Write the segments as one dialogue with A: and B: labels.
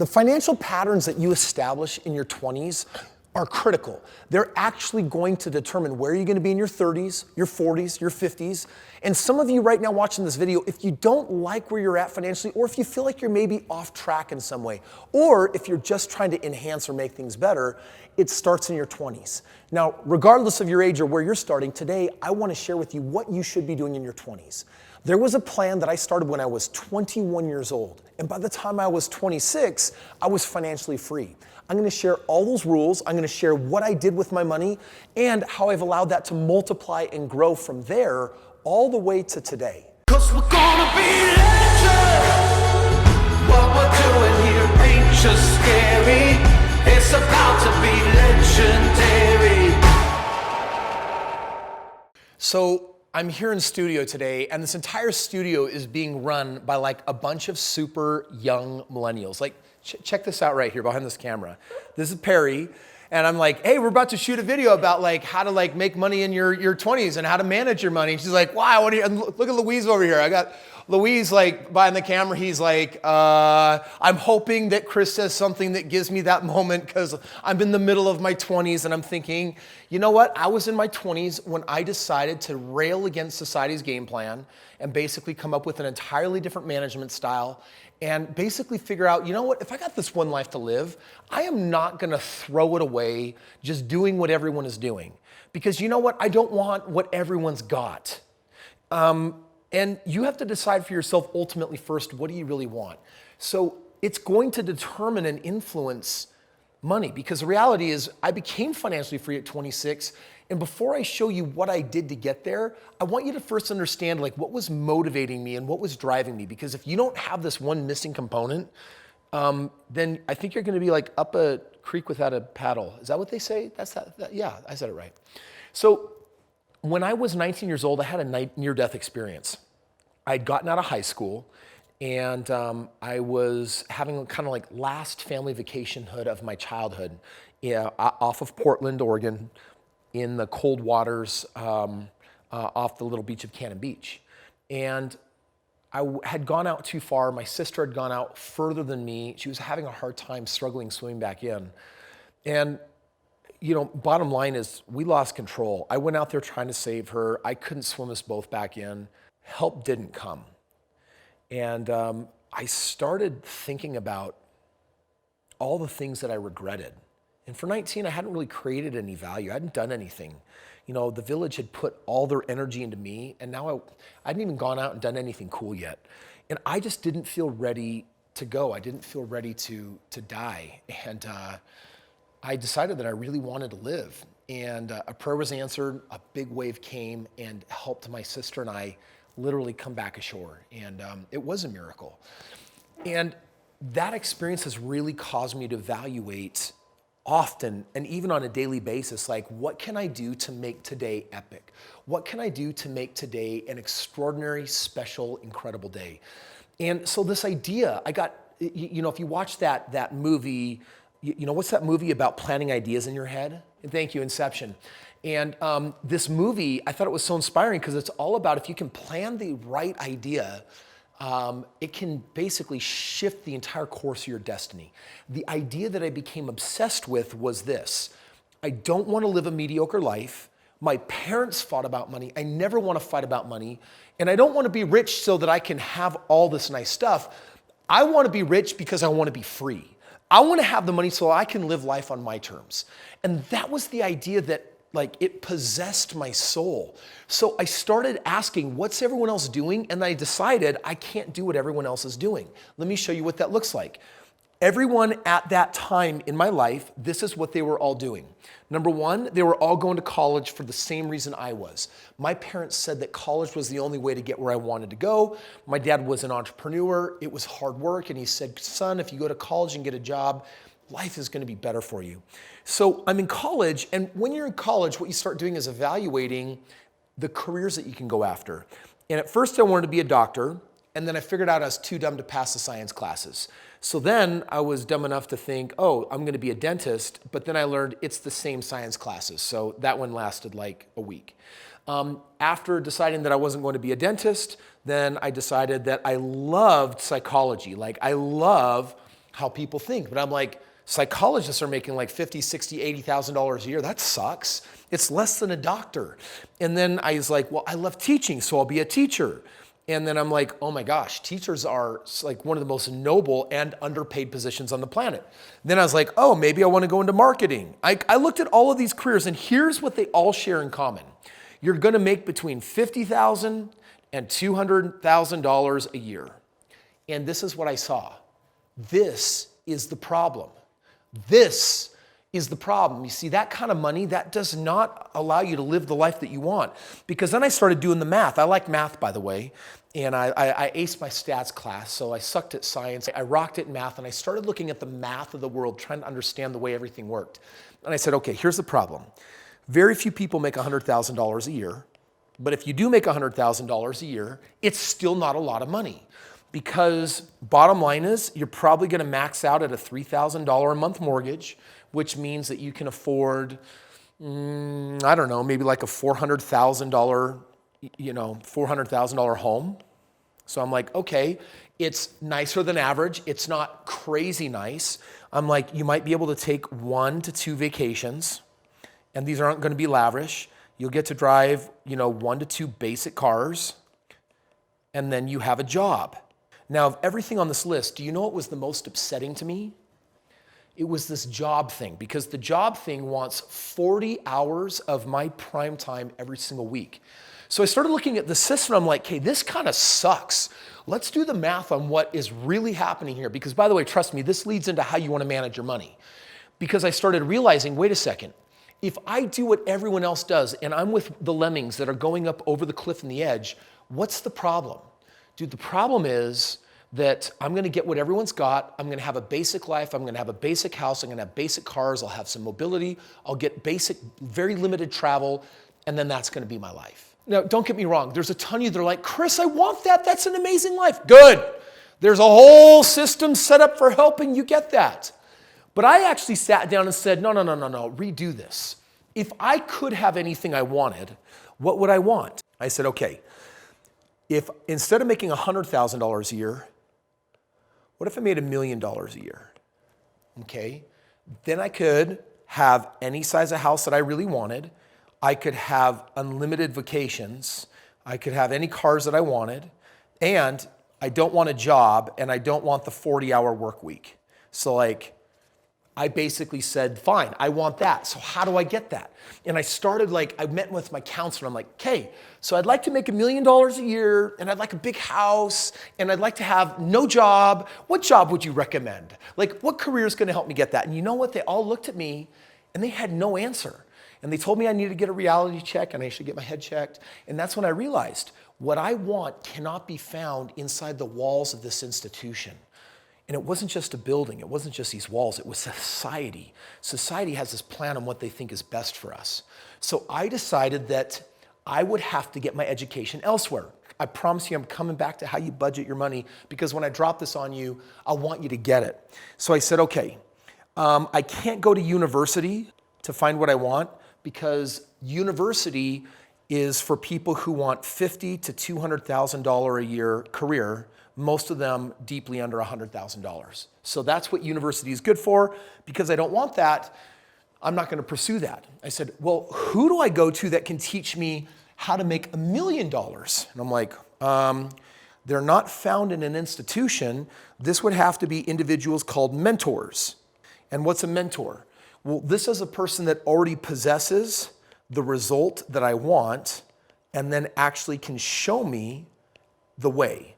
A: The financial patterns that you establish in your 20s are critical. They're actually going to determine where you're gonna be in your 30s, your 40s, your 50s. And some of you right now watching this video, if you don't like where you're at financially, or if you feel like you're maybe off track in some way, or if you're just trying to enhance or make things better, it starts in your 20s. Now, regardless of your age or where you're starting, today I wanna share with you what you should be doing in your 20s. There was a plan that I started when I was 21 years old. And by the time I was 26, I was financially free. I'm gonna share all those rules. I'm gonna share what I did with my money and how I've allowed that to multiply and grow from there all the way to today.
B: 'Cause we're gonna be legends. What we're doing here ain't just scary. It's about to be legendary.
A: So I'm here in studio today, and this entire studio is being run by like a bunch of super young millennials. Like, check this out right here behind this camera. This is Perry, and I'm like, hey, we're about to shoot a video about like how to like make money in your 20s and how to manage your money. And she's like, wow, what are you, and look at Louise over here. I got Louise like behind the camera. He's like, I'm hoping that Kris says something that gives me that moment because I'm in the middle of my 20s and I'm thinking, you know what? I was in my 20s when I decided to rail against society's game plan and basically come up with an entirely different management style and basically figure out, you know what? If I got this one life to live, I am not gonna throw it away just doing what everyone is doing. Because you know what? I don't want what everyone's got. And you have to decide for yourself ultimately first, what do you really want? So it's going to determine and influence money because the reality is I became financially free at 26. And before I show you what I did to get there, I want you to first understand like what was motivating me and what was driving me. Because if you don't have this one missing component, then I think you're gonna be like up a creek without a paddle. Is that what they say? Yeah, I said it right. So when I was 19 years old, I had a near-death experience. I'd gotten out of high school and I was having kind of like last family vacationhood of my childhood off of Portland, Oregon, in the cold waters off the little beach of Cannon Beach. And I had gone out too far. My sister had gone out further than me. She was having a hard time struggling swimming back in. And you know, bottom line is we lost control. I went out there trying to save her. I couldn't swim us both back in. Help didn't come. And I started thinking about all the things that I regretted. And for 19, I hadn't really created any value. I hadn't done anything. You know, the village had put all their energy into me, and now I hadn't even gone out and done anything cool yet. And I just didn't feel ready to go. I didn't feel ready to die. And I decided that I really wanted to live. And a prayer was answered, a big wave came and helped my sister and I literally come back ashore. And it was a miracle. And that experience has really caused me to evaluate often and even on a daily basis, like what can I do to make today epic? What can I do to make today an extraordinary, special, incredible day? And so this idea, I got, you know, if you watch that movie, you know, what's that movie about planning ideas in your head? Thank you, Inception. And this movie, I thought it was so inspiring because it's all about if you can plan the right idea, it can basically shift the entire course of your destiny. The idea that I became obsessed with was this. I don't want to live a mediocre life. My parents fought about money. I never want to fight about money. And I don't want to be rich so that I can have all this nice stuff. I want to be rich because I want to be free. I want to have the money so I can live life on my terms. And that was the idea that like it possessed my soul. So I started asking, what's everyone else doing? And I decided I can't do what everyone else is doing. Let me show you what that looks like. Everyone at that time in my life, this is what they were all doing. Number one, they were all going to college for the same reason I was. My parents said that college was the only way to get where I wanted to go. My dad was an entrepreneur. It was hard work. And he said, son, if you go to college and get a job, life is going to be better for you. So I'm in college. And when you're in college, what you start doing is evaluating the careers that you can go after. And at first I wanted to be a doctor. And then I figured out I was too dumb to pass the science classes. So then I was dumb enough to think, oh, I'm going to be a dentist. But then I learned it's the same science classes. So that one lasted like a week. After deciding that I wasn't going to be a dentist, then I decided that I loved psychology. Like I love how people think. But I'm like, psychologists are making like $50,000, $60,000, $80,000 a year. That sucks. It's less than a doctor. And then I was like, well, I love teaching, so I'll be a teacher. And then I'm like, oh my gosh, teachers are like one of the most noble and underpaid positions on the planet. Then I was like, oh, maybe I want to go into marketing. I looked at all of these careers, and here's what they all share in common. You're going to make between $50,000 and $200,000 a year. And this is what I saw. This is the problem. This is the problem. You see, that kind of money, that does not allow you to live the life that you want. Because then I started doing the math. I like math, by the way, and I aced my stats class, so I sucked at science. I rocked it in math, and I started looking at the math of the world, trying to understand the way everything worked. And I said, okay, here's the problem. Very few people make $100,000 a year, but if you do make $100,000 a year, it's still not a lot of money. Because bottom line is, you're probably going to max out at a $3,000 a month mortgage, which means that you can afford, I don't know, maybe like a $400,000 home. So I'm like, okay, it's nicer than average. It's not crazy nice. I'm like, you might be able to take 1 to 2 vacations, and these aren't going to be lavish. You'll get to drive, 1 to 2 basic cars, and then you have a job. Now, of everything on this list, do you know what was the most upsetting to me? It was this job thing, because the job thing wants 40 hours of my prime time every single week. So I started looking at the system. I'm like, hey, this kind of sucks. Let's do the math on what is really happening here. Because by the way, trust me, this leads into how you want to manage your money. Because I started realizing, wait a second, if I do what everyone else does and I'm with the lemmings that are going up over the cliff and the edge, what's the problem? Dude, the problem is that I'm going to get what everyone's got. I'm going to have a basic life. I'm going to have a basic house. I'm going to have basic cars. I'll have some mobility. I'll get basic, very limited travel. And then that's going to be my life. Now, don't get me wrong. There's a ton of you that are like, Kris, I want that. That's an amazing life. Good. There's a whole system set up for helping you get that. But I actually sat down and said, no, redo this. If I could have anything I wanted, what would I want? I said, okay, if instead of making $100,000 a year, what if I made $1 million a year? Okay, then I could have any size of house that I really wanted. I could have unlimited vacations. I could have any cars that I wanted. And I don't want a job, and I don't want the 40-hour work week. So I basically said, fine, I want that. So how do I get that? And I started I met with my counselor. I'm like, okay, so I'd like to make $1 million a year, and I'd like a big house, and I'd like to have no job. What job would you recommend? What career is going to help me get that? And you know what? They all looked at me, and they had no answer. And they told me I needed to get a reality check, and I should get my head checked. And that's when I realized what I want cannot be found inside the walls of this institution. And it wasn't just a building. It wasn't just these walls. It was society. Society has this plan on what they think is best for us. So I decided that I would have to get my education elsewhere. I promise you I'm coming back to how you budget your money, because when I drop this on you, I want you to get it. So I said, okay, I can't go to university to find what I want, because university is for people who want $50,000 to $200,000 a year career, most of them deeply under $100,000. So that's what university is good for. Because I don't want that, I'm not going to pursue that. I said, well, who do I go to that can teach me how to make $1 million? And I'm like, they're not found in an institution. This would have to be individuals called mentors. And what's a mentor? Well, this is a person that already possesses the result that I want and then actually can show me the way.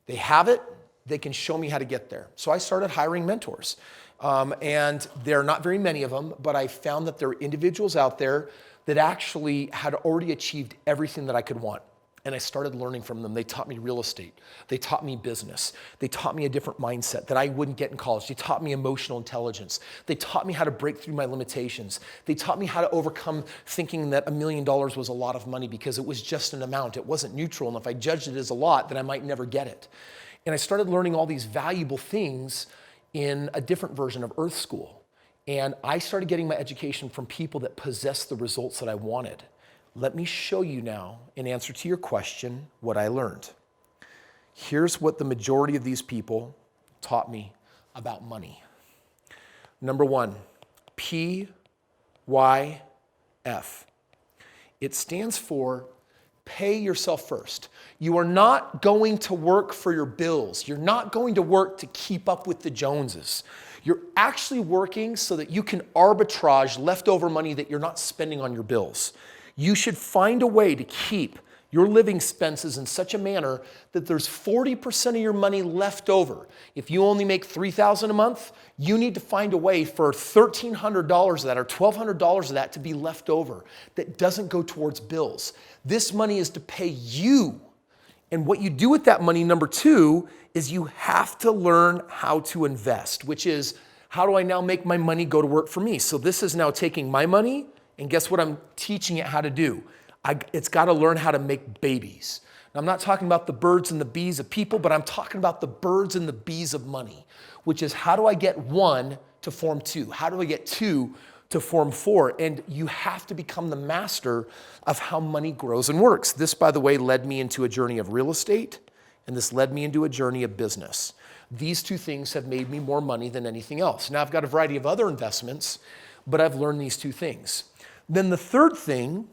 A: They have it, they can show me how to get there. So I started hiring mentors. And there are not very many of them, but I found that there are individuals out there that actually had already achieved everything that I could want. And I started learning from them. They taught me real estate. They taught me business. They taught me a different mindset that I wouldn't get in college. They taught me emotional intelligence. They taught me how to break through my limitations. They taught me how to overcome thinking that $1 million was a lot of money, because it was just an amount. It wasn't neutral. And if I judged it as a lot, then I might never get it. And I started learning all these valuable things in a different version of Earth School. And I started getting my education from people that possessed the results that I wanted. Let me show you now, in answer to your question, what I learned. Here's what the majority of these people taught me about money. Number one, PYF. It stands for pay yourself first. You are not going to work for your bills. You're not going to work to keep up with the Joneses. You're actually working so that you can arbitrage leftover money that you're not spending on your bills. You should find a way to keep your living expenses in such a manner that there's 40% of your money left over. If you only make $3,000 a month, you need to find a way for $1,300 of that or $1,200 of that to be left over that doesn't go towards bills. This money is to pay you. And what you do with that money, number two, is you have to learn how to invest, which is, how do I now make my money go to work for me? So this is now taking my money, and guess what I'm teaching it how to do? It's got to learn how to make babies. Now, I'm not talking about the birds and the bees of people, but I'm talking about the birds and the bees of money, which is, how do I get one to form two? How do I get two to form four? And you have to become the master of how money grows and works. This, by the way, led me into a journey of real estate, and this led me into a journey of business. These two things have made me more money than anything else. Now, I've got a variety of other investments, but I've learned these two things. Then the third thing,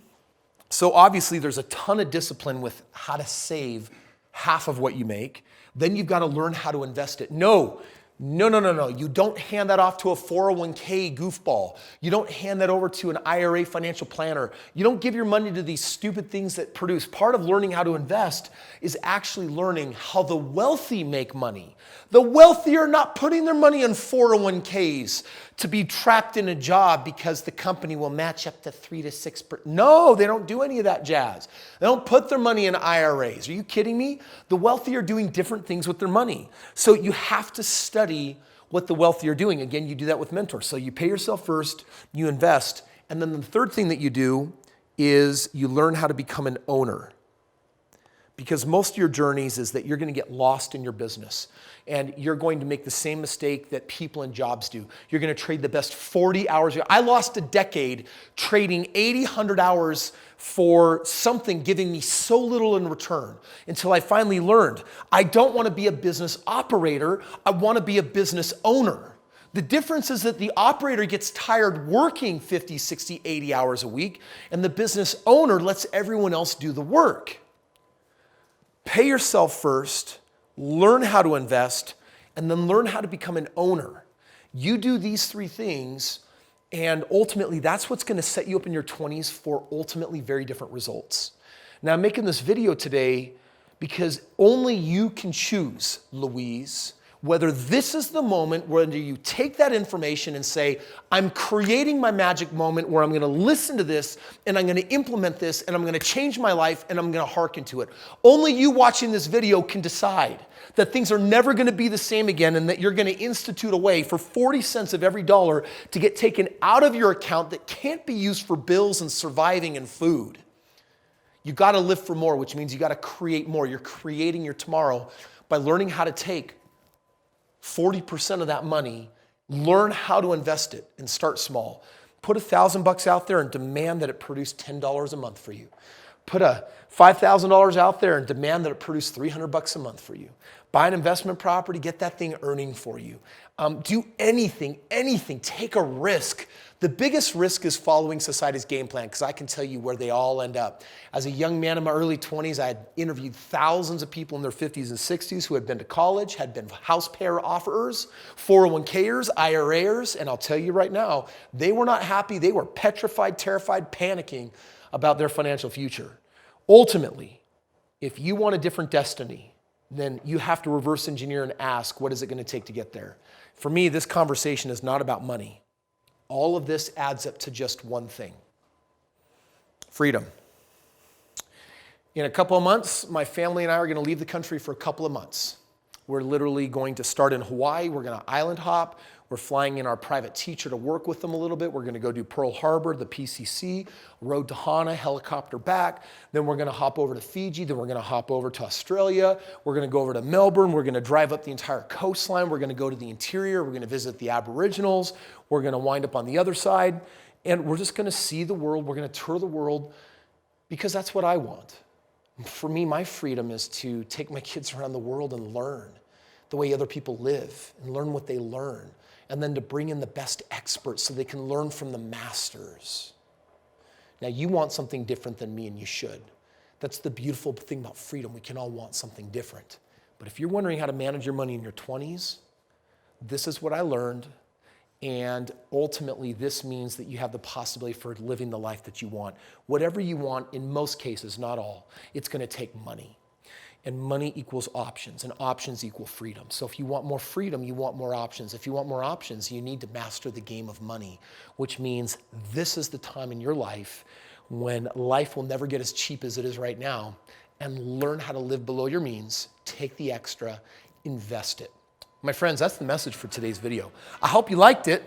A: so obviously there's a ton of discipline with how to save half of what you make. Then you've got to learn how to invest it. No. You don't hand that off to a 401k goofball. You don't hand that over to an IRA financial planner. You don't give your money to these stupid things that produce. Part of learning how to invest is actually learning how the wealthy make money. The wealthy are not putting their money in 401ks to be trapped in a job because the company will match up to 3 to 6%. No, they don't do any of that jazz. They don't put their money in IRAs. Are you kidding me? The wealthy are doing different things with their money. So you have to study what the wealthy are doing. Again, you do that with mentors. So you pay yourself first, you invest, and then the third thing that you do is you learn how to become an owner. Because most of your journeys is that you're going to get lost in your business, and you're going to make the same mistake that people in jobs do. You're going to trade the best 40 hours. I lost a decade trading 80, 100 hours for something giving me so little in return until I finally learned, I don't want to be a business operator. I want to be a business owner. The difference is that the operator gets tired working 50, 60, 80 hours a week, and the business owner lets everyone else do the work. Pay yourself first, learn how to invest, and then learn how to become an owner. You do these three things, and ultimately that's what's going to set you up in your 20s for ultimately very different results. Now, I'm making this video today because only you can choose, Louise, whether this is the moment where you take that information and say, I'm creating my magic moment where I'm going to listen to this and I'm going to implement this and I'm going to change my life and I'm going to hearken to it. Only you watching this video can decide that things are never going to be the same again and that you're going to institute a way for 40 cents of every dollar to get taken out of your account that can't be used for bills and surviving and food. You got to live for more, which means you got to create more. You're creating your tomorrow by learning how to take 40% of that money, learn how to invest it and start small. Put $1,000 out there and demand that it produce $10 a month for you. Put a $5,000 out there and demand that it produce $300 a month for you. Buy an investment property, get that thing earning for you. Do anything, take a risk. The biggest risk is following society's game plan, because I can tell you where they all end up. As a young man in my early 20s, I had interviewed thousands of people in their 50s and 60s who had been to college, had been house pair offerers, 401kers, IRAers, and I'll tell you right now, they were not happy. They were petrified, terrified, panicking about their financial future. Ultimately, if you want a different destiny, then you have to reverse engineer and ask, what is it going to take to get there? For me, this conversation is not about money. All of this adds up to just one thing: freedom. In a couple of months, my family and I are going to leave the country for a couple of months. We're literally going to start in Hawaii. We're going to island hop. We're flying in our private teacher to work with them a little bit. We're going to go do Pearl Harbor, the PCC, road to Hana, helicopter back. Then we're going to hop over to Fiji. Then we're going to hop over to Australia. We're going to go over to Melbourne. We're going to drive up the entire coastline. We're going to go to the interior. We're going to visit the Aboriginals. We're going to wind up on the other side. And we're just going to see the world. We're going to tour the world because that's what I want. For me, my freedom is to take my kids around the world and learn. the way other people live and learn what they learn, and then to bring in the best experts so they can learn from the masters. Now, you want something different than me, and you should. That's the beautiful thing about freedom. We can all want something different. But if you're wondering how to manage your money in your 20s, this is what I learned. And ultimately, this means that you have the possibility for living the life that you want. Whatever you want, in most cases, not all, it's going to take money. And money equals options, and options equal freedom. So if you want more freedom, you want more options. If you want more options, you need to master the game of money, which means this is the time in your life when life will never get as cheap as it is right now, and learn how to live below your means, take the extra, invest it. My friends, that's the message for today's video. I hope you liked it.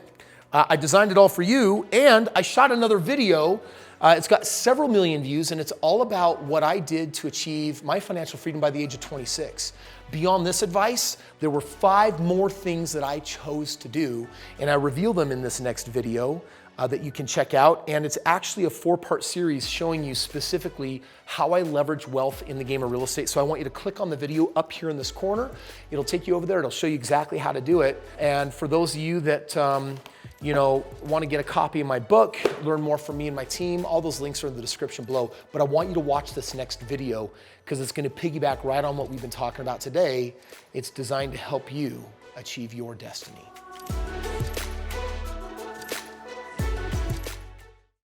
A: I designed it all for you, and I shot another video. It's got several million views, and it's all about what I did to achieve my financial freedom by the age of 26. Beyond this advice, there were 5 more things that I chose to do, and I reveal them in this next video that you can check out. And it's actually a 4-part series showing you specifically how I leverage wealth in the game of real estate. So I want you to click on the video up here in this corner. It'll take you over there. It'll show you exactly how to do it. And for those of you that want to get a copy of my book, learn more from me and my team, all those links are in the description below. But I want you to watch this next video because it's going to piggyback right on what we've been talking about today. It's designed to help you achieve your destiny.